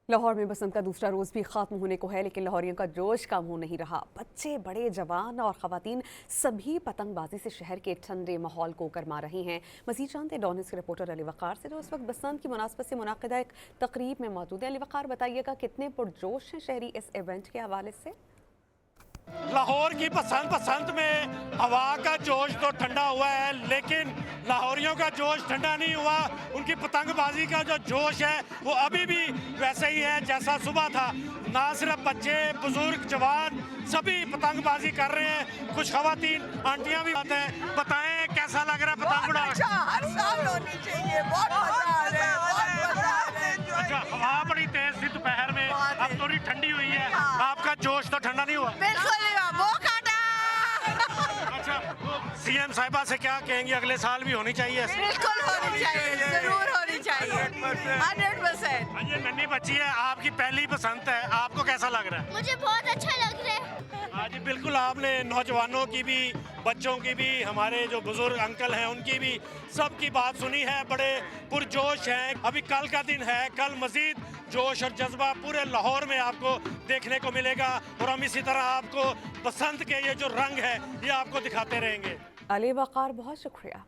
लाहौर में बसंत का दूसरा रोज़ भी ख़त्म होने को है, लेकिन लाहौरियों का जोश कम हो नहीं रहा। बच्चे, बड़े, जवान और ख़वातीन सभी पतंगबाजी से शहर के ठंडे माहौल को गरमा रहे हैं। मज़ीद जानते डॉन न्यूज़ के रिपोर्टर अली वक़ार से, जो इस वक्त बसंत की मुनासबत से मुनाक़िदा एक तकरीब में मौजूद है। अली वक़ार, बताइएगा कितने पुरजोश हैं शहरी इस इवेंट के हवाले से? लाहौर की बसंत में हवा का जोश तो ठंडा हुआ है, लेकिन लाहौरियों का जोश ठंडा नहीं हुआ। उनकी पतंगबाजी का जो जोश है वो अभी भी वैसे ही है जैसा सुबह था। ना सिर्फ बच्चे, बुजुर्ग, जवान सभी पतंगबाजी कर रहे हैं। कुछ खवातीन आंटियां भी आते हैं। बताएं कैसा लग रहा है पतंग उड़ा? अच्छा, हर साल होनी चाहिए। बहुत मजा आ रहा है, बहुत मजा आ रहा है। अच्छा, हवा बड़ी तेज थी दोपहर में, अब थोड़ी ठंडी हुई है। आपका जोश तो ठंडा नहीं हुआ? बिल्कुल वो काटा। अच्छा, सीएम साहिबा से क्या कहेंगे, अगले साल भी होनी चाहिए? बिल्कुल होनी चाहिए, जरूर होनी चाहिए, 100%। ये नन्ही बच्ची है, आपकी पहली बसंत है, आपको कैसा लग रहा है? मुझे बहुत अच्छा लग रहा है। हाँ जी, बिल्कुल। आपने नौजवानों की भी, बच्चों की भी, हमारे जो बुजुर्ग अंकल हैं उनकी भी, सबकी बात सुनी है। बड़े पुरजोश हैं। अभी कल का दिन है, कल मजीद जोश और जज्बा पूरे लाहौर में आपको देखने को मिलेगा और हम इसी तरह आपको बसंत के ये जो रंग है ये आपको दिखाते रहेंगे। अली वक़ार, बहुत शुक्रिया।